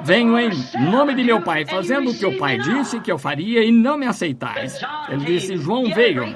venho em nome de meu Pai, fazendo o que o Pai disse que eu faria e não me aceitais. Ele disse, João veio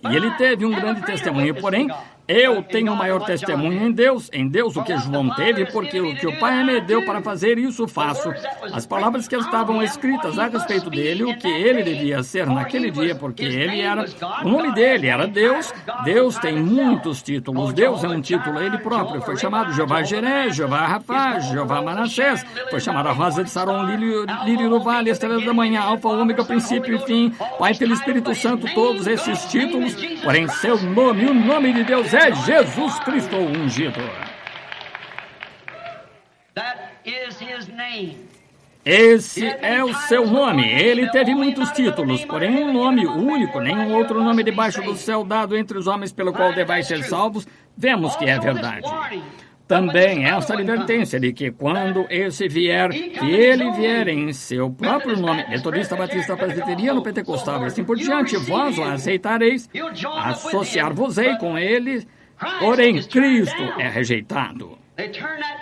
e ele teve um grande testemunho, porém, eu tenho o maior testemunho em Deus o que João teve, porque o que o Pai me deu para fazer, isso faço. As palavras que estavam escritas a respeito dele, o que ele devia ser naquele dia, porque ele era, o nome dele era Deus. Deus tem muitos títulos. Deus é um título, ele próprio. Foi chamado Jeová Jiré, Jeová Rafá, Jeová Manassés. Foi chamado a Rosa de Saron, Lírio do Vale, Estrela da Manhã, Alfa, Ômega, Princípio e Fim. Pai, Filho e Espírito Santo, todos esses títulos, porém seu nome, o nome de Deus é Jesus Cristo ungido. Esse é o seu nome. Ele teve muitos títulos, porém um nome único, nenhum outro nome debaixo do céu dado entre os homens pelo qual devais ser salvos. Vemos que é verdade. Também essa advertência de que quando esse vier, que ele vier em seu próprio nome, metodista, batista, presbiteriano, pentecostal e assim por diante, vós o aceitareis, associar-vos-ei com ele, porém Cristo é rejeitado.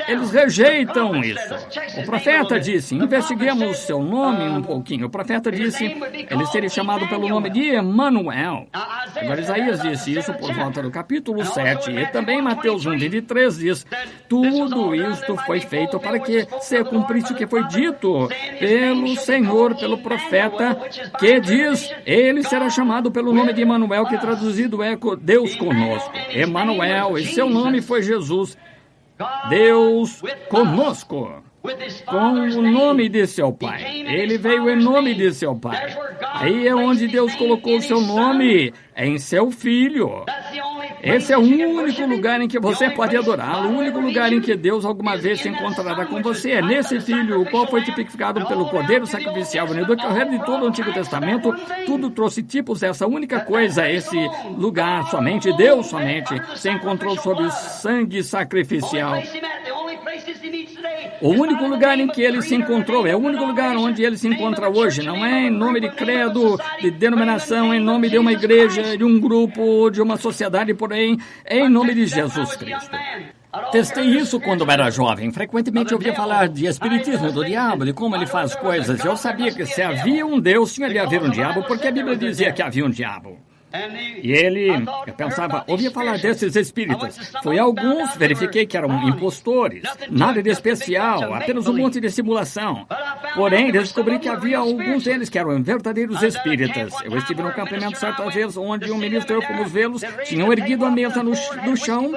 Eles rejeitam isso. O profeta disse, investiguemos seu nome um pouquinho. O profeta disse, ele seria chamado pelo nome de Emanuel. Agora Isaías disse isso por volta do capítulo 7. E também Mateus 1:23 diz, tudo isto foi feito para que se cumprisse o que foi dito pelo Senhor, pelo profeta, que diz, ele será chamado pelo nome de Emanuel, que traduzido é Deus conosco. Emanuel, e seu nome foi Jesus. Deus conosco, com o nome de seu Pai. Ele veio em nome de seu Pai. Aí é onde Deus colocou o seu nome, em seu Filho. Esse é o único lugar em que você pode adorá-lo, o único lugar em que Deus alguma vez se encontrará com você. É nesse Filho, o qual foi tipificado pelo Cordeiro Sacrificial. No decorrer de todo o Antigo Testamento, tudo trouxe tipos dessa única coisa, esse lugar somente, Deus somente, se encontrou sob o sangue sacrificial. O único lugar em que ele se encontrou, é o único lugar onde ele se encontra hoje, não é em nome de credo, de denominação, em nome de uma igreja, de um grupo, de uma sociedade, porém, é em nome de Jesus Cristo. Testei isso quando era jovem. Frequentemente ouvia falar de espiritismo, do diabo, de como ele faz coisas. Eu sabia que se havia um Deus, tinha de haver um diabo, porque a Bíblia dizia que havia um diabo. E eu pensava, ouvia falar desses espíritas. Fui a alguns, verifiquei que eram impostores, nada de especial, apenas um monte de simulação. Porém, descobri que havia alguns deles que eram verdadeiros espíritas. Eu estive no acampamento certa vez, onde um ministro, eu como os vê-los, tinham erguido a mesa no chão,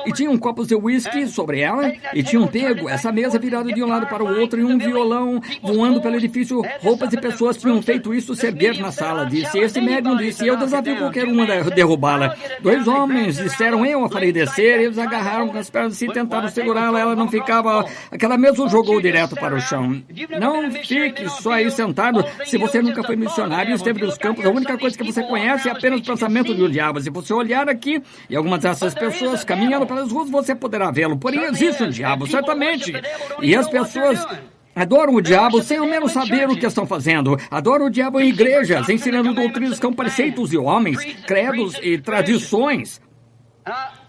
e tinham copos de uísque sobre ela, e tinham pego essa mesa virada de um lado para o outro, e um violão voando pelo edifício. Roupas de pessoas tinham feito isso se erguer na sala, disse. Esse médium disse, eu desafio qualquer uma a derrubá-la. 2 homens disseram, eu a farei descer, eles agarraram com as pernas e tentaram segurá-la, ela não ficava, aquela mesa o jogou direto para o chão. Não fique só aí sentado, se você nunca foi missionário e esteve nos campos, a única coisa que você conhece é apenas o pensamento do diabo. Se você olhar aqui, e algumas dessas pessoas caminhando pelas ruas, você poderá vê-lo, porém existe um diabo, certamente, e as pessoas adoram o diabo sem ao menos saber o que estão fazendo. Adoram o diabo em igrejas, ensinando doutrinas com preceitos de homens, credos e tradições.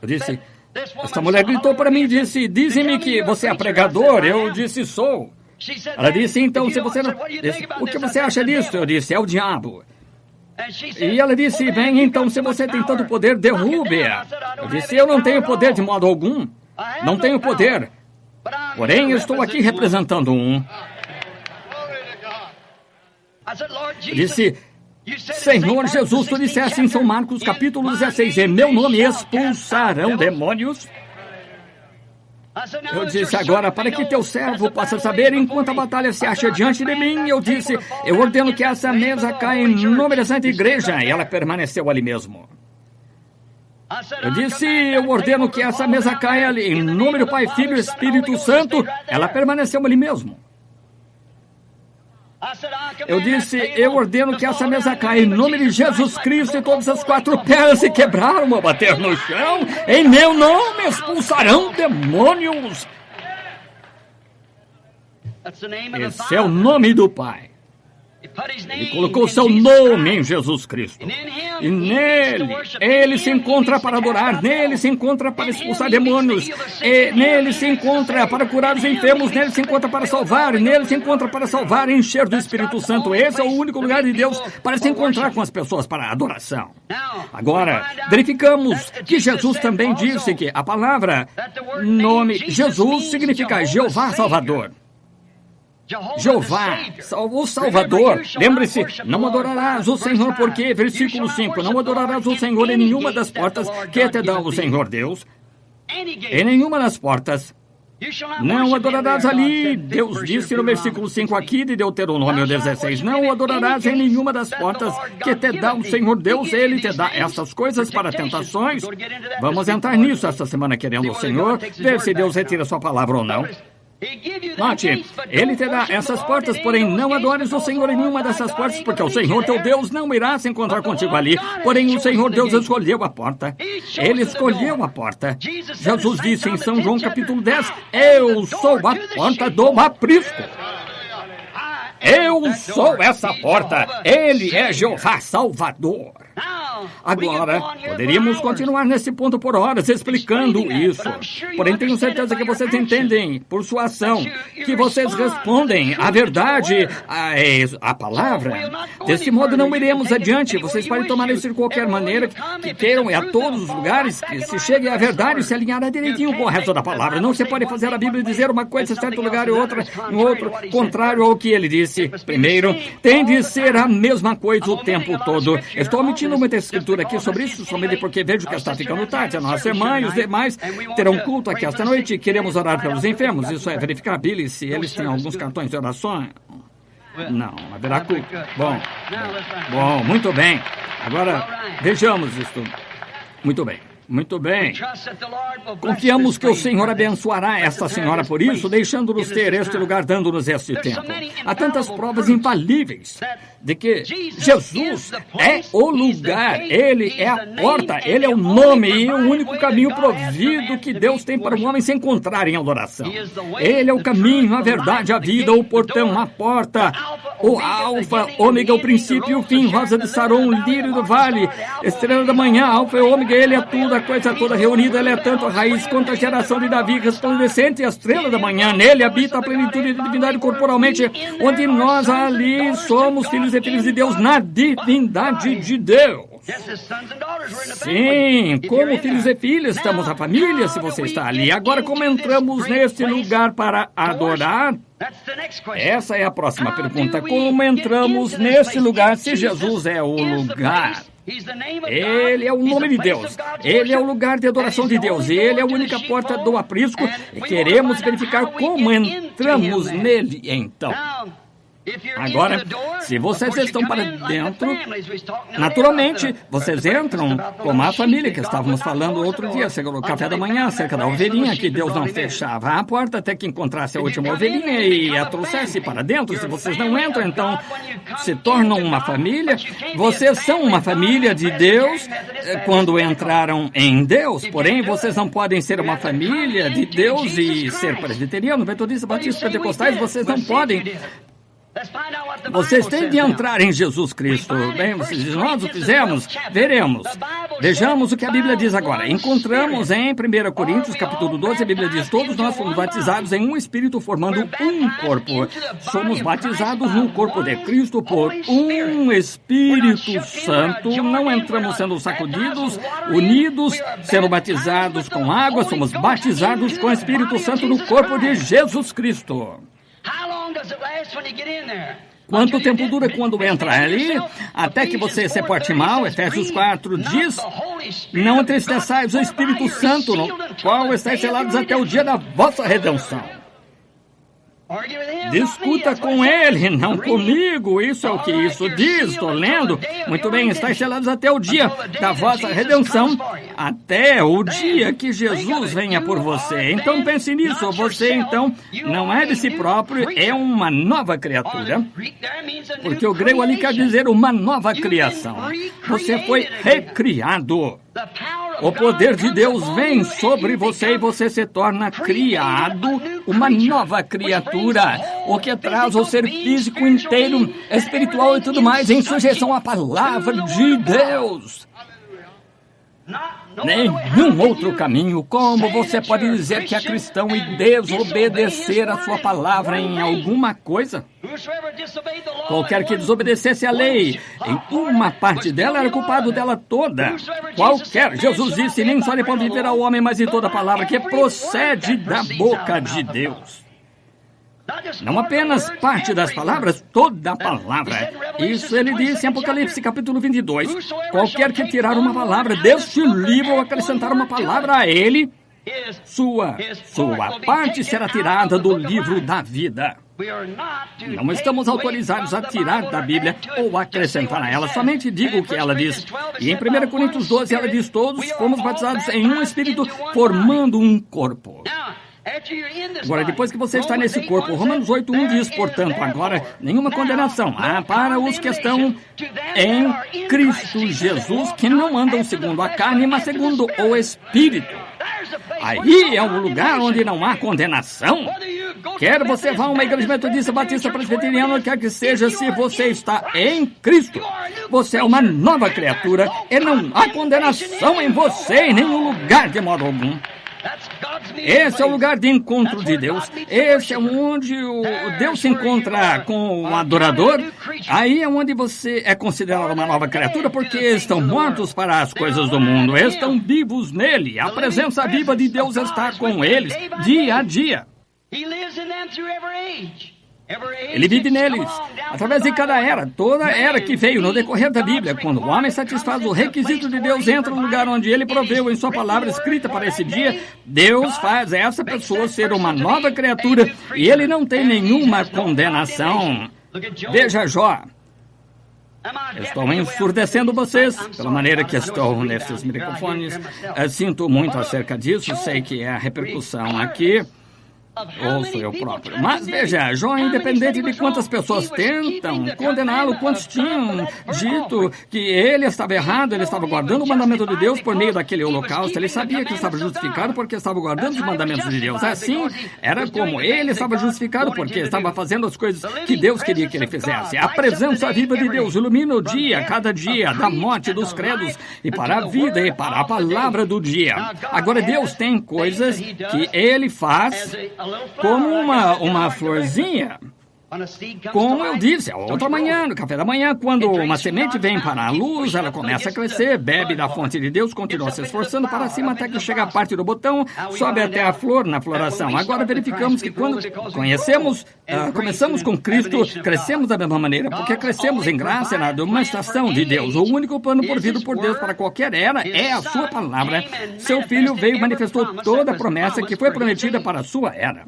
Eu disse, esta mulher gritou para mim e disse, dizem-me que você é pregador. Eu disse, sou. Ela disse, então, se você não... Disse, o que você acha disso? Eu disse, é o diabo. E ela disse, bem, então, se você tem tanto poder, derrube-a. Eu disse, eu não tenho poder de modo algum. Não tenho poder. Porém, eu estou aqui representando um. Disse, Senhor Jesus, tu disseste em São Marcos, capítulo 16, em meu nome expulsarão demônios. Eu disse, agora, para que teu servo possa saber enquanto a batalha se acha diante de mim, eu disse, eu ordeno que essa mesa caia em nome da Santa Igreja. E ela permaneceu ali mesmo. Eu disse, eu ordeno que essa mesa caia ali, em nome do Pai, Filho e Espírito Santo. Ela permaneceu ali mesmo. Eu disse, eu ordeno que essa mesa caia em nome de Jesus Cristo, e todas as 4 pedras se quebraram ao bater no chão. Em meu nome expulsarão demônios. Esse é o nome do Pai. Ele colocou seu nome em Jesus Cristo. E nele, ele se encontra para adorar, nele se encontra para expulsar demônios, nele se encontra para curar os enfermos, nele se encontra para salvar, nele se encontra para salvar e encher do Espírito Santo. Esse é o único lugar de Deus para se encontrar com as pessoas para a adoração. Agora, verificamos que Jesus também disse que a palavra nome Jesus significa Jeová Salvador. Jeová, o Salvador. Lembre-se, não adorarás o Senhor porque, versículo 5, não adorarás o Senhor em nenhuma das portas que te dá o Senhor Deus. Em nenhuma das portas. Não adorarás ali, Deus disse no versículo 5 aqui de Deuteronômio 16, não adorarás em nenhuma das portas que te dá o Senhor Deus, Ele te dá essas coisas para tentações. Vamos entrar nisso esta semana, querendo o Senhor, ver se Deus retira sua palavra ou não. Note, Ele te dá essas portas, porém não adores o Senhor em nenhuma dessas portas, porque o Senhor teu Deus não irá se encontrar contigo ali, porém o Senhor Deus escolheu a porta. Ele escolheu a porta. Jesus disse em São João capítulo 10, eu sou a porta do aprisco. Eu sou essa porta. Ele é Jeová Salvador. Agora, poderíamos continuar nesse ponto por horas explicando isso. Porém, tenho certeza que vocês entendem, por sua ação, que vocês respondem a verdade, a palavra. Desse modo, não iremos adiante. Vocês podem tomar isso de qualquer maneira que queiram, a todos os lugares, que se chegue à verdade e se alinhar direitinho com o resto da palavra. Não se pode fazer a Bíblia dizer uma coisa em certo lugar e outra em outro, contrário ao que ele disse. Primeiro, tem de ser a mesma coisa o tempo todo. Estou omitindo muita escritura aqui sobre isso, somente porque vejo que está ficando tarde. A nossa irmã e os demais terão culto aqui esta noite e queremos orar pelos enfermos. Isso é verificar, Billy, se eles têm alguns cartões de oração. Não, haverá culto. Bom, muito bem. Agora, vejamos isto. Muito bem. Muito bem. Confiamos que o Senhor abençoará esta senhora por isso, deixando-nos ter este lugar, dando-nos este tempo. Há tantas provas infalíveis de que Jesus é o lugar, Ele é a porta, Ele é o nome e o único caminho provido que Deus tem para o homem se encontrar em adoração. Ele é o caminho, a verdade, a vida, o portão, a porta, o alfa, ômega, o princípio e o fim, rosa de Saron, lírio do vale, estrela da manhã, alfa e ômega, Ele é tudo, a coisa toda reunida, Ele é tanto a raiz quanto a geração de Davi, resplandecente e a estrela da manhã. Nele habita a plenitude de divindade corporalmente, onde nós ali somos filhos e filhas de Deus na divindade de Deus. Sim, como filhos e filhas, estamos na família, se você está ali. Agora, como entramos neste lugar para adorar? Essa é a próxima pergunta. Como entramos neste lugar se Jesus é o lugar? Ele é o nome de Deus. Ele é o lugar de adoração de Deus. Ele é a única porta do aprisco e queremos verificar como entramos nele, então. Agora, se vocês estão para dentro, naturalmente, vocês entram como a família que estávamos falando outro dia, no café da manhã, acerca da ovelhinha, que Deus não fechava a porta até que encontrasse a última ovelhinha e a trouxesse para dentro. Se vocês não entram, então se tornam uma família. Vocês são uma família de Deus quando entraram em Deus, porém, vocês não podem ser uma família de Deus e ser presbiteriano, metodista, batista, pentecostais, vocês não podem. Vocês têm de entrar em Jesus Cristo. Bem, se nós o fizermos, veremos. Vejamos o que a Bíblia diz agora. Encontramos em 1 Coríntios, capítulo 12, a Bíblia diz, todos nós fomos batizados em um Espírito, formando um corpo. Somos batizados no corpo de Cristo por um Espírito Santo. Não entramos sendo sacudidos, unidos, sendo batizados com água. Somos batizados com o Espírito Santo no corpo de Jesus Cristo. Quanto tempo dura quando entra ali? Até que você se porte mal. Efésios 4 diz, não entristeçais o Espírito Santo, no qual estáis selados até o dia da vossa redenção. Discuta com ele, não comigo. Isso é o que isso diz. Estou lendo. Muito bem, estáis selados até o dia da vossa redenção, até o dia que Jesus venha por você. Então pense nisso. Você, então, não é de si próprio, é uma nova criatura. Porque o grego ali quer dizer uma nova criação. Você foi recriado. o poder de Deus vem sobre você e você se torna criado, uma nova criatura, o que traz o ser físico inteiro, espiritual e tudo mais em sujeição à palavra de Deus. Nenhum outro caminho. Como você pode dizer que é cristão e desobedecer a sua palavra em alguma coisa? Qualquer que desobedecesse a lei em uma parte dela era culpado dela toda. Qualquer, Jesus disse, nem só de pão viverá o homem, mas de toda palavra que procede da boca de Deus. Não apenas parte das palavras, toda a palavra. Isso ele disse em Apocalipse capítulo 22. Qualquer que tirar uma palavra deste livro ou acrescentar uma palavra a ele, sua parte será tirada do livro da vida. Não estamos autorizados a tirar da Bíblia ou acrescentar a ela, somente diga o que ela diz. E em 1 Coríntios 12 ela diz, todos fomos batizados em um espírito, formando um corpo. Agora, depois que você está nesse corpo, Romanos 8:1 diz, portanto, agora nenhuma condenação há para os que estão em Cristo Jesus, que não andam segundo a carne, mas segundo o Espírito. Aí é um lugar onde não há condenação. Quer você vá a uma igreja metodista, batista, presbiteriana, quer que seja, se você está em Cristo, você é uma nova criatura e não há condenação em você em nenhum lugar de modo algum. Esse é o lugar de encontro de Deus. Esse é onde o Deus se encontra com o adorador. Aí é onde você é considerado uma nova criatura, porque estão mortos para as coisas do mundo. Estão vivos nele. A presença viva de Deus está com eles dia a dia. Ele vive neles, através de cada era, toda era que veio no decorrer da Bíblia. Quando o homem satisfaz o requisito de Deus, entra no lugar onde ele proveu em sua palavra escrita para esse dia, Deus faz essa pessoa ser uma nova criatura e ele não tem nenhuma condenação. Veja Jó. Estou ensurdecendo vocês pela maneira que estou nesses microfones. Sinto muito acerca disso, sei que é a repercussão aqui. Ou sou eu próprio. Mas veja, Jó, independente de quantas pessoas tentam condená-lo, quantos tinham dito que ele estava errado, ele estava guardando o mandamento de Deus por meio daquele holocausto, ele sabia que estava justificado porque estava guardando os mandamentos de Deus. Assim, era como ele estava justificado porque estava fazendo as coisas que Deus queria que ele fizesse. A presença viva de Deus ilumina o dia, cada dia, da morte dos credos e para a vida e para a palavra do dia. Agora, Deus tem coisas que ele faz como uma florzinha. Como eu disse, a outra manhã, no café da manhã, quando uma semente vem para a luz, ela começa a crescer, bebe da fonte de Deus, continua se esforçando para cima até que chega a parte do botão, sobe até a flor na floração. Agora verificamos que quando começamos com Cristo, crescemos da mesma maneira, porque crescemos em graça na demonstração de Deus. O único plano provido por Deus para qualquer era é a sua palavra. Seu Filho veio e manifestou toda a promessa que foi prometida para a sua era.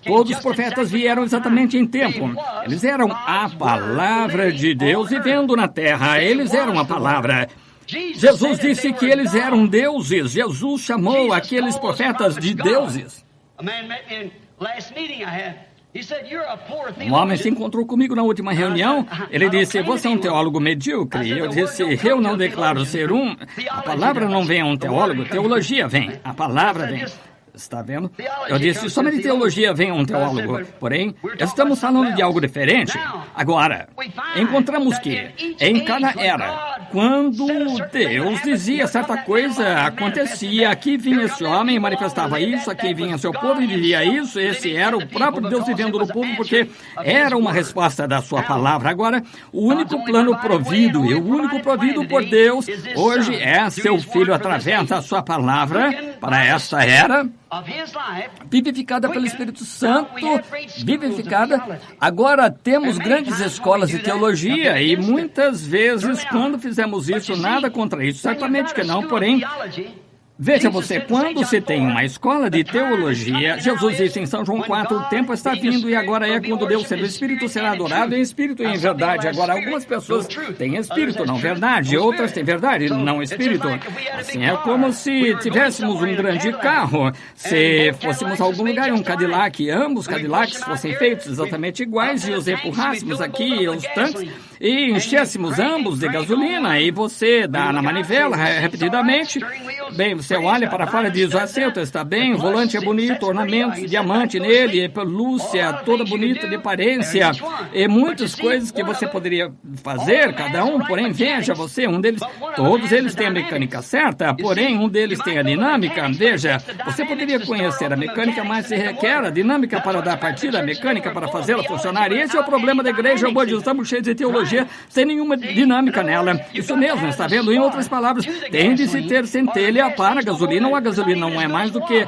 Todos os profetas vieram exatamente em tempo. Eles eram a palavra de Deus vivendo na terra. Eles eram a palavra. Jesus disse que eles eram deuses. Jesus chamou aqueles profetas de deuses. Um homem se encontrou comigo na última reunião. Ele disse, você é um teólogo medíocre. Eu disse, eu não declaro ser um. A palavra não vem a um teólogo, teologia vem. A palavra vem. Está vendo? Eu disse, somente teologia vem a um teólogo. Porém, estamos falando de algo diferente. Agora, encontramos que, em cada era, quando Deus dizia certa coisa, acontecia. Aqui vinha esse homem e manifestava isso, aqui vinha seu povo e vivia isso. Esse era o próprio Deus vivendo no povo, porque era uma resposta da sua palavra. Agora, o único plano provido e o único provido por Deus hoje é seu Filho através da sua palavra para esta era, vivificada pelo Espírito Santo, vivificada. Agora temos grandes escolas de teologia e muitas vezes quando fizemos isso, nada contra isso, certamente que não, porém Veja você, quando se tem uma escola de teologia, Jesus disse em São João 4, o tempo está vindo e agora é quando Deus será o Espírito será adorado em espírito e em verdade. Agora, algumas pessoas têm espírito, não verdade, outras têm verdade, não espírito. Assim, é como se tivéssemos um grande carro, se fôssemos a algum lugar, um Cadillac, ambos Cadillacs fossem feitos exatamente iguais e os empurrássemos aqui, os tanques, e enchêssemos ambos de gasolina, e você dá na manivela repetidamente, bem, você olha para fora e diz, o assento está bem, o volante é bonito, ornamentos, diamante nele, pelúcia, toda bonita de aparência, e muitas coisas que você poderia fazer, cada um, porém, veja você, todos eles têm a mecânica certa, porém, um deles tem a dinâmica, veja, você poderia conhecer a mecânica, mas se requer a dinâmica para dar partida, a mecânica para fazê-la funcionar, e esse é o problema da igreja, hoje estamos cheios de teologia, sem nenhuma dinâmica nela. Isso mesmo, está vendo? Em outras palavras, tem de se ter centelha para a gasolina, ou a gasolina não é mais do que,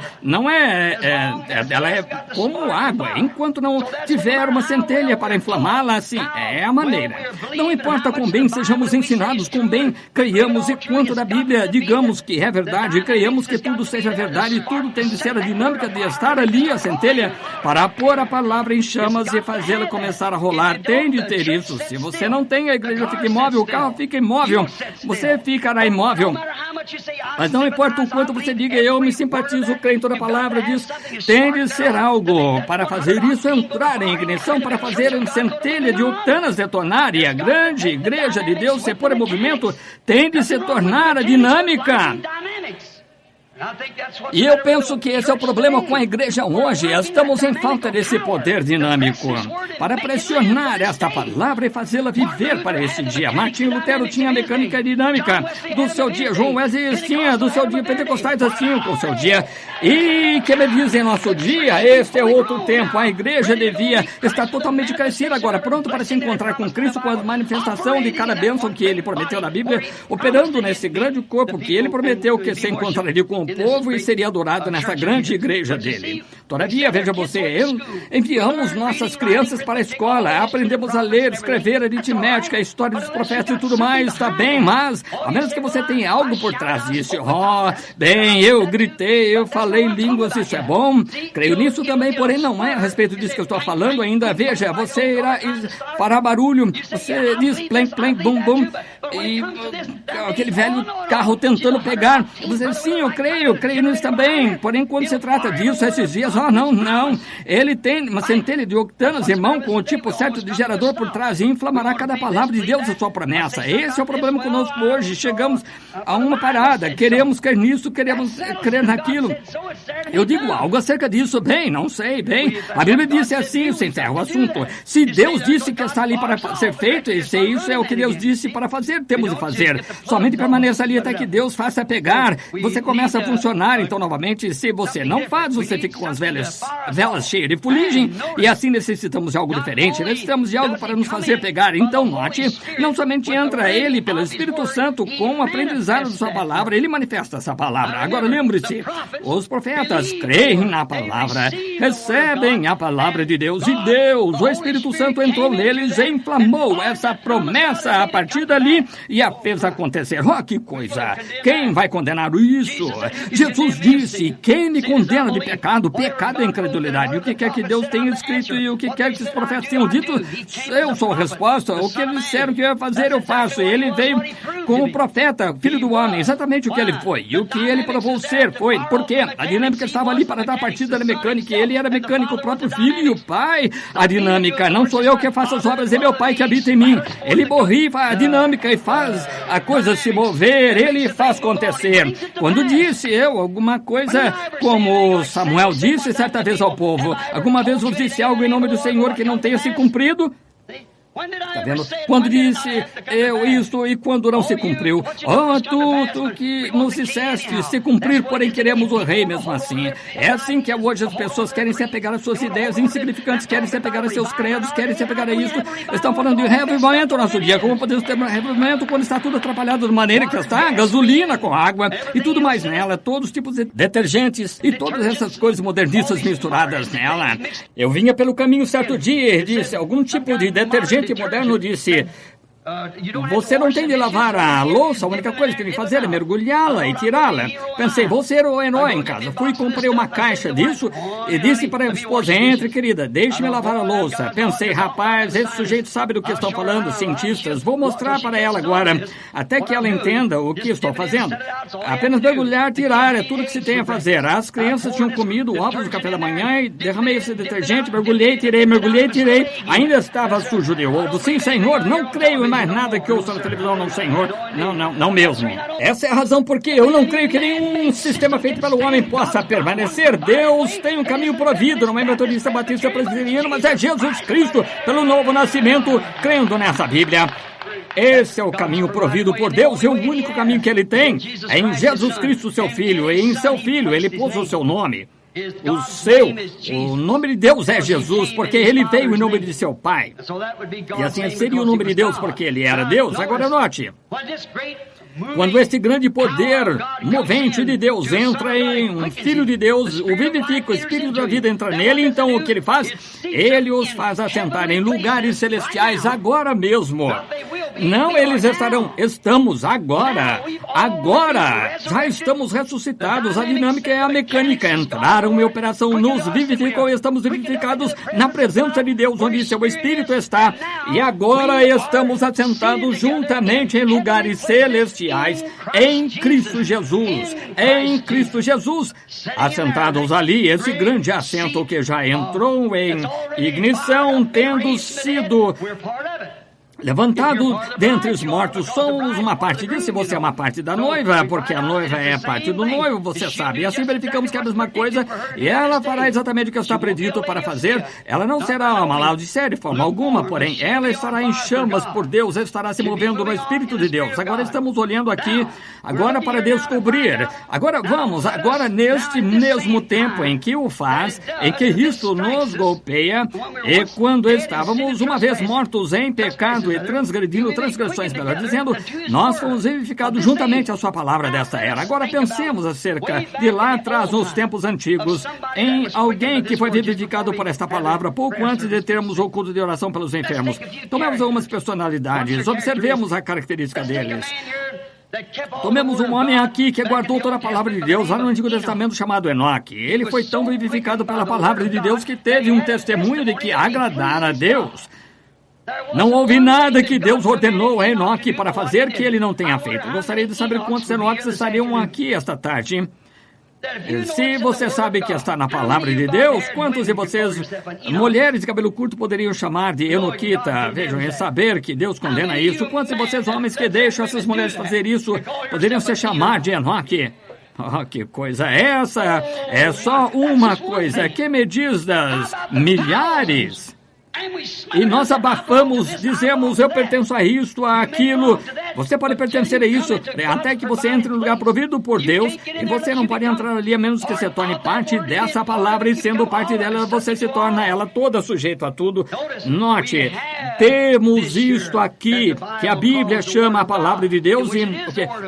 ela é como água. Enquanto não tiver uma centelha para inflamá-la, assim, é a maneira. Não importa quão bem sejamos ensinados, quão bem creiamos e quanto da Bíblia digamos que é verdade, creiamos que tudo seja verdade, tudo tem de ser a dinâmica de estar ali, a centelha, para pôr a palavra em chamas e fazê-la começar a rolar. Tem de ter isso. Se você não tem, a igreja fica imóvel, o carro fica imóvel, você ficará imóvel. Mas não importa o quanto você diga, eu me simpatizo, creio em toda a palavra, diz, tem de ser algo. Para fazer isso, entrar em ignição, para fazer uma centelha de octanas detonar, e a grande igreja de Deus se pôr em movimento, tem de se tornar a dinâmica. E eu penso que esse é o problema com a igreja hoje. Estamos em falta desse poder dinâmico para pressionar esta palavra e fazê-la viver para esse dia. Martinho Lutero tinha a mecânica dinâmica do seu dia. João Wesley tinha do seu dia. Pentecostais assim com o seu dia. E que me diz em nosso dia, este é outro tempo. A igreja devia estar totalmente crescida agora, pronto para se encontrar com Cristo, com a manifestação de cada bênção que ele prometeu na Bíblia, operando nesse grande corpo que ele prometeu que se encontraria com o povo e seria adorado nessa grande igreja dele. Todavia, veja você, enviamos nossas crianças para a escola, aprendemos a ler, escrever, aritmética, a história dos profetas e tudo mais, está bem, mas a menos que você tenha algo por trás disso, bem, eu gritei, eu falei línguas, isso é bom, creio nisso também, porém não é a respeito disso que eu estou falando ainda. Veja, você irá parar barulho, você diz plank, plank, bum, bum, e aquele velho carro tentando pegar, você diz, sim, eu creio nisso também, porém quando se trata disso, esses dias, não, ele tem uma centelha de octanas, irmão, com o tipo certo de gerador por trás e inflamará cada palavra de Deus a sua promessa. Esse é o problema conosco hoje, chegamos a uma parada, queremos crer nisso, queremos crer naquilo. Eu digo algo acerca disso, não sei, a Bíblia disse assim, se encerra o assunto, se Deus disse que está ali para ser feito, e se isso é o que Deus disse para fazer, temos de fazer, somente permaneça ali até que Deus faça pegar, você começa a funcionar, então novamente, se você não faz, você fica com as velas cheias de fuligem, e assim necessitamos de algo diferente, necessitamos de algo para nos fazer pegar. Então note, não somente entra ele pelo Espírito Santo com o aprendizado da sua palavra, ele manifesta essa palavra. Agora lembre-se, os profetas creem na palavra, recebem a palavra de Deus, e Deus, o Espírito Santo entrou neles e inflamou essa promessa a partir dali e a fez acontecer. Que coisa! Quem vai condenar isso? Jesus disse, quem me condena de pecado? Pecado é incredulidade. O que quer que Deus tenha escrito e o que quer que os profetas tenham dito, eu sou a resposta. O que eles disseram que eu ia fazer, eu faço. E ele veio como profeta, filho do homem, exatamente o que ele foi. E o que ele provou ser foi, porque a dinâmica estava ali para dar partida da mecânica, e ele era mecânico, o próprio filho e o pai. A dinâmica, não sou eu que faço as obras, é meu pai que habita em mim. Ele borrifa a dinâmica e faz a coisa se mover, ele faz acontecer. Quando disse eu alguma coisa, como Samuel disse certa vez ao povo, alguma vez vos disse algo em nome do Senhor que não tenha se cumprido? Está vendo? Quando disse eu isto e quando não se cumpriu. Tu que nos disseste se cumprir, porém queremos o rei mesmo assim. É assim que hoje as pessoas querem se apegar às suas ideias insignificantes, querem se apegar aos seus credos, querem se apegar a isso. Estão falando de revivamento no nosso dia. Como podemos ter um revivamento quando está tudo atrapalhado da maneira que está? Gasolina com água e tudo mais nela, todos os tipos de detergentes e todas essas coisas modernistas misturadas nela. Eu vinha pelo caminho certo dia e disse, algum tipo de detergente moderno disse, Você não tem de lavar a louça, a única coisa que tem que fazer é mergulhá-la e tirá-la. Pensei, vou ser o herói em casa. Fui e comprei uma caixa disso e disse para a esposa, entre, querida, deixe-me lavar a louça. Pensei, rapaz, esse sujeito sabe do que estão falando, cientistas. Vou mostrar para ela agora, até que ela entenda o que estou fazendo. Apenas mergulhar, tirar, é tudo que se tem a fazer. As crianças tinham comido ovos no café da manhã e derramei esse detergente, mergulhei, tirei. Ainda estava sujo de ovo. Sim, senhor, não creio em mais nada que ouça na televisão, não, senhor. Não mesmo. Essa é a razão porque eu não creio que nenhum sistema feito pelo homem possa permanecer. Deus tem um caminho provido, não é metodista, batista, presbiteriano, mas é Jesus Cristo pelo novo nascimento, crendo nessa Bíblia. Esse é o caminho provido por Deus e o único caminho que Ele tem é em Jesus Cristo, seu Filho, e em seu Filho Ele pôs o seu nome. O nome de Deus é Jesus, porque Ele veio em nome de seu Pai. E assim seria o nome de Deus, porque Ele era Deus. Agora note, quando este grande poder movente de Deus entra em um Filho de Deus, o vivifica, o Espírito da vida entra nele, então o que Ele faz? Ele os faz assentar em lugares celestiais agora mesmo. Não, eles estamos agora, já estamos ressuscitados, a dinâmica é a mecânica, entraram em operação, nos vivificou, estamos vivificados na presença de Deus, onde seu Espírito está, e agora estamos assentados juntamente em lugares celestiais, em Cristo Jesus, assentados ali, esse grande assento que já entrou em ignição, tendo sido levantado dentre os mortos, somos uma parte disso, e você é uma parte da noiva, porque a noiva é parte do noivo, você sabe. E assim verificamos que é a mesma coisa, e ela fará exatamente o que está predito para fazer. Ela não será uma Laodiceia de forma alguma, porém, ela estará em chamas por Deus, estará se movendo no Espírito de Deus. Agora estamos olhando aqui, agora para descobrir. Agora neste mesmo tempo em que o faz, em que Cristo nos golpeia, e quando estávamos uma vez mortos em pecado, e transgredindo transgressões, melhor dizendo, nós fomos vivificados juntamente à sua palavra desta era. Agora pensemos acerca de lá atrás, nos tempos antigos, em alguém que foi vivificado por esta palavra pouco antes de termos o culto de oração pelos enfermos. Tomemos algumas personalidades, observemos a característica deles. Tomemos um homem aqui que guardou toda a palavra de Deus lá no Antigo Testamento chamado Enoque. Ele foi tão vivificado pela palavra de Deus que teve um testemunho de que agradara a Deus. Não houve nada que Deus ordenou a Enoque para fazer que ele não tenha feito. Gostaria de saber quantos Enoques estariam aqui esta tarde. Se você sabe que está na palavra de Deus, quantos de vocês, mulheres de cabelo curto, poderiam chamar de Enoquita? Vejam, é saber que Deus condena isso. Quantos de vocês, homens, que deixam essas mulheres fazer isso, poderiam se chamar de Enoque? Oh, que coisa é essa? É só uma coisa. Que me diz das milhares? E nós abafamos, dizemos, eu pertenço a isto, a aquilo. Você pode pertencer a isso, até que você entre no lugar provido por Deus, e você não pode entrar ali a menos que se torne parte dessa palavra, e sendo parte dela, você se torna ela toda sujeito a tudo. Note, temos isto aqui, que a Bíblia chama a palavra de Deus, e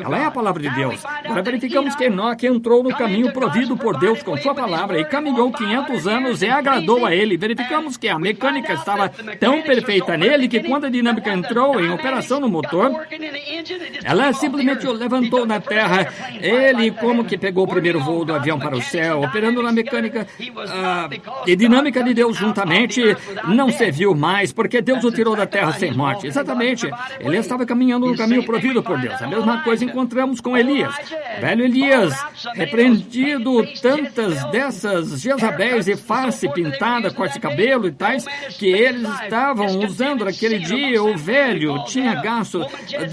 ela é a palavra de Deus. Agora verificamos que Enoque entrou no caminho provido por Deus com sua palavra, e caminhou 500 anos e agradou a ele. Verificamos que a mecânica estava tão perfeita nele que quando a dinâmica entrou em operação no motor, ela simplesmente o levantou na terra. Ele como que pegou o primeiro voo do avião para o céu, operando na mecânica e dinâmica de Deus juntamente, não se viu mais, porque Deus o tirou da terra sem morte. Exatamente, ele estava caminhando no caminho provido por Deus. A mesma coisa encontramos com Elias. Velho Elias, repreendido tantas dessas Jezabéis e face pintada, corte de cabelo e tais, que eles estavam usando naquele dia. O velho tinha gasto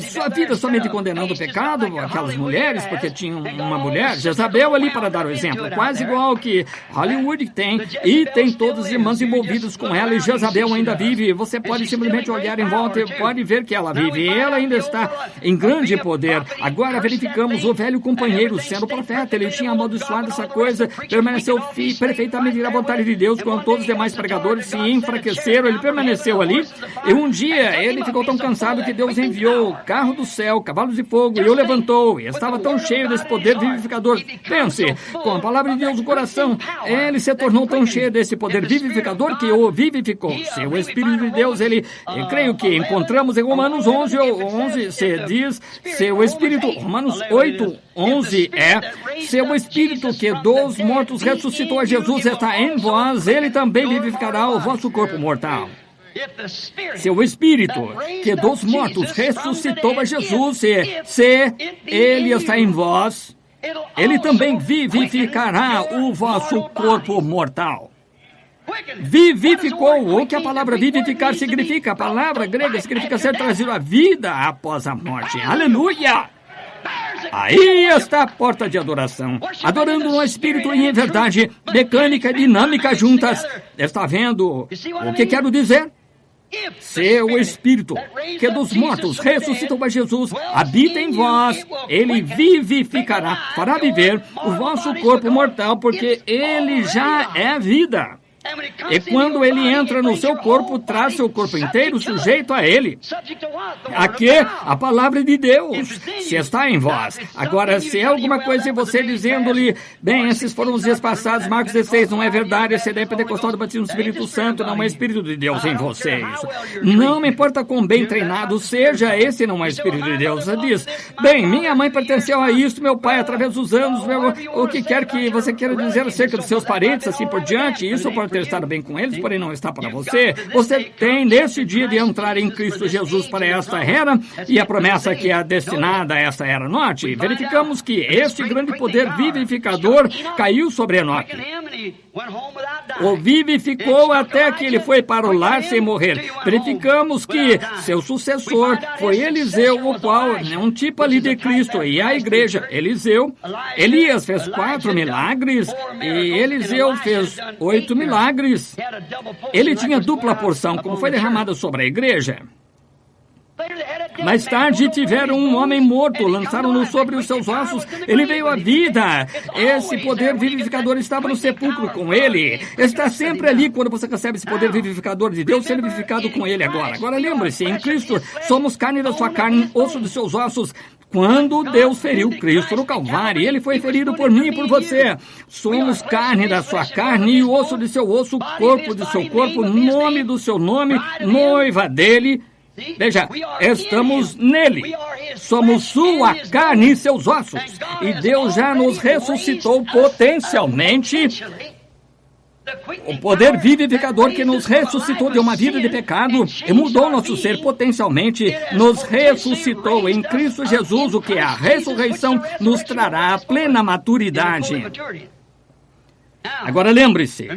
sua vida somente condenando o pecado, aquelas mulheres, porque tinha uma mulher, Jezabel, ali para dar o exemplo, quase igual que Hollywood tem, e tem todos os irmãos envolvidos com ela, e Jezabel ainda vive. Você pode simplesmente olhar em volta e pode ver que ela vive, e ela ainda está em grande poder. Agora verificamos o velho companheiro sendo profeta. Ele tinha amaldiçoado essa coisa, permaneceu perfeitamente na vontade de Deus, quando todos os demais pregadores se enfraqueceram ele permaneceu ali, e um dia ele ficou tão cansado que Deus enviou o carro do céu, cavalos de fogo, e o levantou, e estava tão cheio desse poder vivificador. Pense, com a palavra de Deus no coração, ele se tornou tão cheio desse poder vivificador que o vivificou. Seu Espírito de Deus, eu creio que encontramos em Romanos 11, se diz, seu Espírito, Romanos 8:11 seu Espírito que dos mortos ressuscitou a Jesus está em vós, ele também vivificará o vosso corpo mortal. Seu Espírito que dos mortos ressuscitou a Jesus, se ele está em vós, ele também vivificará o vosso corpo mortal. Vivificou, o que a palavra vivificar significa? A palavra grega significa ser trazido à vida após a morte. Aleluia! Aí está a porta de adoração. Adorando no Espírito e em verdade, mecânica e dinâmica juntas. Está vendo o que quero dizer? Seu Espírito, que dos mortos ressuscitou a Jesus, habita em vós, ele vivificará, fará viver o vosso corpo mortal, porque ele já é vida. E quando ele entra no seu corpo, traz seu corpo inteiro sujeito a ele. Aqui, a palavra de Deus, se está em vós. Agora, se é alguma coisa em você dizendo-lhe, bem, esses foram os dias passados, Marcos 16, não é verdade, essa ideia pentecostal do batismo do Espírito Santo, não é Espírito de Deus em vocês. Não me importa quão bem treinado seja, esse não é Espírito de Deus. Você diz, bem, minha mãe pertenceu a isso, meu pai, através dos anos, o que quer que você queira dizer acerca dos seus parentes, assim por diante, isso pode ter estado bem com eles, porém não está para você. Você tem nesse dia de entrar em Cristo Jesus para esta era, e a promessa que é destinada a esta era. Note, verificamos que este grande poder vivificador caiu sobre Enoque. O vivificou até que ele foi para o lar sem morrer. Verificamos que seu sucessor foi Eliseu, o qual é um tipo ali de Cristo, e a igreja, Eliseu. Elias fez 4 milagres, e Eliseu fez 8 milagres. Ele tinha dupla porção, como foi derramada sobre a igreja. Mais tarde tiveram um homem morto, lançaram-no sobre os seus ossos, ele veio à vida. Esse poder vivificador estava no sepulcro com ele. Está sempre ali quando você recebe esse poder vivificador de Deus, sendo vivificado com ele agora. Agora lembre-se, em Cristo somos carne da sua carne, osso dos seus ossos. Quando Deus feriu Cristo no Calvário, ele foi ferido por mim e por você. Somos carne da sua carne e osso de seu osso, corpo de seu corpo, nome do seu nome, noiva dele. Veja, estamos nele. Somos sua carne e seus ossos. E Deus já nos ressuscitou potencialmente. O poder vivificador que nos ressuscitou de uma vida de pecado e mudou nosso ser potencialmente, nos ressuscitou em Cristo Jesus, o que é a ressurreição nos trará a plena maturidade. Agora lembre-se,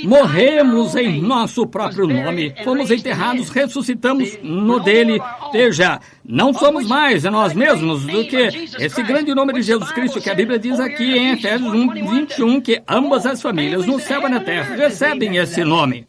morremos em nosso próprio nome, fomos enterrados, ressuscitamos no dele. Veja, não somos mais nós mesmos do que esse grande nome de Jesus Cristo, que a Bíblia diz aqui em Efésios 1:21, que ambas as famílias no céu e na terra recebem esse nome.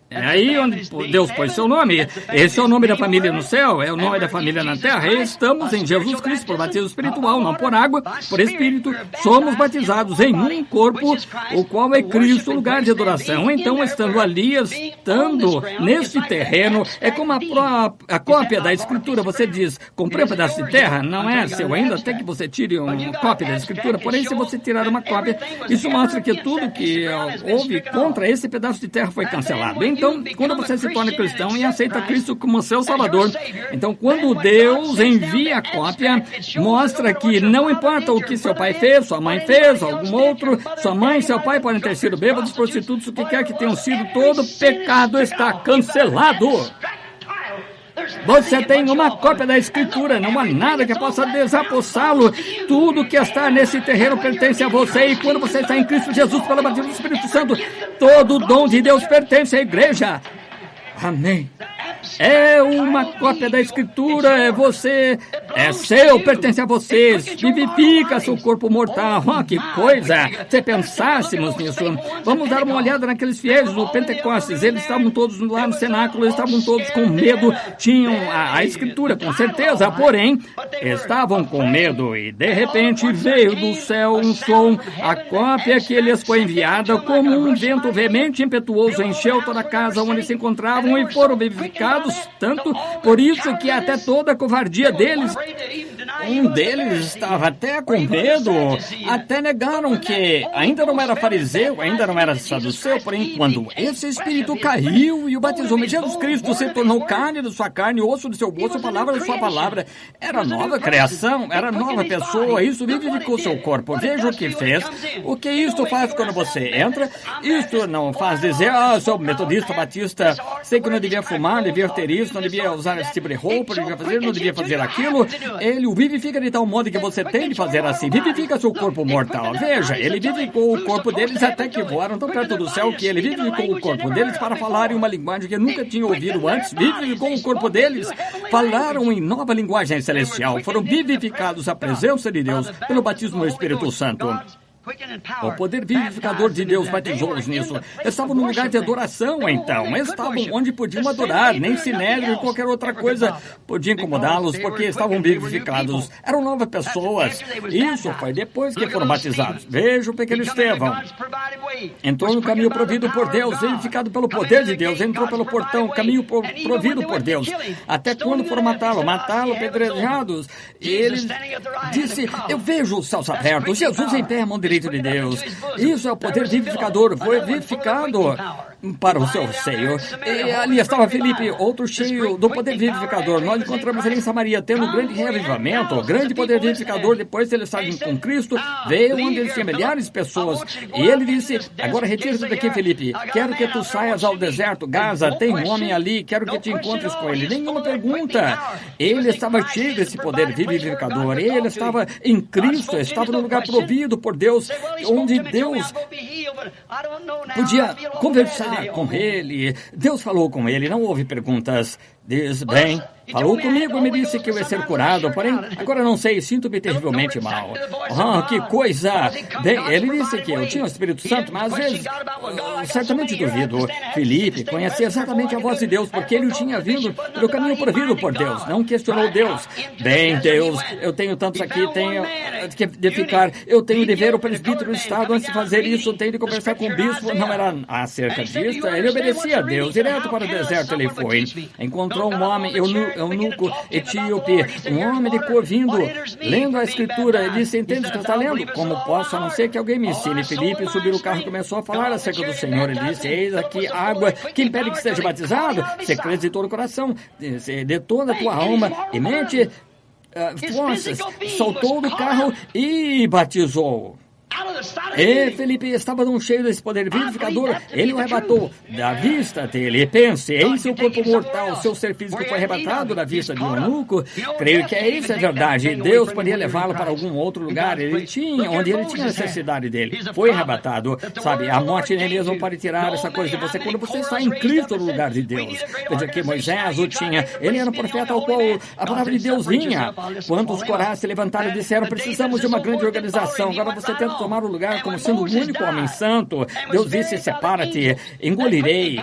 É aí onde Deus pôs seu nome. Esse é o nome da família no céu, é o nome da família na terra. E estamos em Jesus Cristo por batismo espiritual, não por água, por Espírito. Somos batizados em um corpo, o qual é Cristo, lugar de adoração. Então, estando ali, estando neste terreno, é como a cópia da Escritura. Você diz, comprei um pedaço de terra, não é seu ainda, até que você tire uma cópia da Escritura. Porém, se você tirar uma cópia, isso mostra que tudo que houve contra esse pedaço de terra foi cancelado. Então, quando você se torna cristão e aceita Cristo como seu Salvador, então quando Deus envia a cópia, mostra que não importa o que seu pai fez, sua mãe fez, algum outro, sua mãe e seu pai podem ter sido bêbados, prostitutos, o que quer que tenham sido, todo pecado está cancelado. Você tem uma cópia da Escritura, não há nada que possa desapossá-lo. Tudo que está nesse terreno pertence a você, e quando você está em Cristo Jesus, pela batismo do Espírito Santo, todo o dom de Deus pertence à igreja. Amém. É uma cópia da Escritura, você É seu, pertence a vocês. Vivifica seu corpo mortal. Oh, que coisa! Se pensássemos nisso. Vamos dar uma olhada naqueles fiéis do Pentecostes. Eles estavam todos lá no cenáculo, eles estavam todos com medo. Tinham a escritura, com certeza, porém, estavam com medo. E, de repente, veio do céu um som. A cópia que lhes foi enviada, como um vento veemente e impetuoso, encheu toda a casa onde se encontravam e foram vivificados, tanto por isso que até toda a covardia deles, um deles estava até com medo, até negaram que ainda não era fariseu, ainda não era saduceu, porém quando esse espírito caiu e o batizou, mas Jesus Cristo se tornou carne de sua carne, osso de seu osso, palavra de sua palavra, era nova criação, era nova pessoa, isso vivificou seu corpo. Veja o que fez, o que isto faz quando você entra. Isto não faz dizer, sou metodista, batista, sei que não devia fumar, não devia ter isso, não devia usar esse tipo de roupa, não devia fazer aquilo. Ele o vivifica de tal modo que você tem de fazer assim, vivifica seu corpo mortal. Veja, ele vivificou o corpo deles até que voaram tão perto do céu que ele vivificou o corpo deles para falarem uma linguagem que nunca tinham ouvido antes, vivificou o corpo deles, falaram em nova linguagem celestial, foram vivificados à presença de Deus pelo batismo do Espírito Santo. O poder vivificador de Deus batizou-os nisso. Estavam no lugar de adoração, então. Estavam onde podiam adorar. Nem sinédrio e qualquer outra coisa podia incomodá-los, porque estavam vivificados. Eram novas pessoas. Isso foi depois que foram batizados. Veja o pequeno Estevão. Entrou no caminho provido por Deus, vivificado pelo poder de Deus. Entrou pelo portão, caminho provido por Deus. Até quando foram matá-lo, apedrejados. Ele disse, eu vejo os céus abertos, Jesus em pé, mão direita de Deus. Isso é o poder vivificador. Foi vivificado para o seu seio. E ali estava Filipe, outro cheio do poder vivificador. Nós encontramos ele em Samaria, tendo um grande reavivamento, grande poder vivificador. Depois ele estava com Cristo, veio onde ele tinha milhares de pessoas. E ele disse, agora retira-te daqui, Filipe. Quero que tu saias ao deserto, Gaza, tem um homem ali, quero que te encontres com ele. Nenhuma pergunta. Ele estava cheio desse poder vivificador. Ele estava em Cristo, estava no lugar provido por Deus, onde Deus podia conversar com ele. Deus falou com ele, não houve perguntas. Diz, bem, falou comigo e me disse que eu ia ser curado, porém, agora não sei, sinto-me terrivelmente mal. Que coisa! Bem, ele disse que eu tinha o Espírito Santo, mas às vezes, certamente duvido. Filipe conhecia exatamente a voz de Deus, porque ele tinha vindo pelo caminho provido por Deus, não questionou Deus. Bem, Deus, eu tenho tantos aqui, tenho de ficar, eu tenho de ver o presbítero do Estado antes de fazer isso, tenho de conversar com o bispo, não era acerca disso, ele obedecia a Deus, direto para o deserto ele foi, encontrou um homem, eunuco, etíope, um homem de cor vindo, lendo a escritura, ele disse, entende o que está lendo? Como posso, a não ser que alguém me ensine? Filipe subiu no carro e começou a falar acerca do Senhor, ele disse, eis aqui água, que impede que seja batizado? Se crês de todo o coração, de toda a tua alma e mente, forças, saltou do carro e batizou. E Felipe estava num cheio desse poder vivificador, ele o arrebatou da vista dele. Pense, em seu corpo mortal, seu ser físico foi arrebatado da vista de um eunuco. Creio que isso é verdade. Deus poderia levá-lo para algum outro lugar, onde ele tinha necessidade dele. Foi arrebatado. Sabe, a morte nem mesmo pode tirar essa coisa de você quando você está em Cristo no lugar de Deus. Veja que Moisés o tinha, ele era um profeta ao qual a palavra de Deus vinha. Quando os corais se levantaram e disseram, precisamos de uma grande organização, agora você tenta tomar o lugar como sendo o único homem santo. Deus disse, separa-te, engolirei.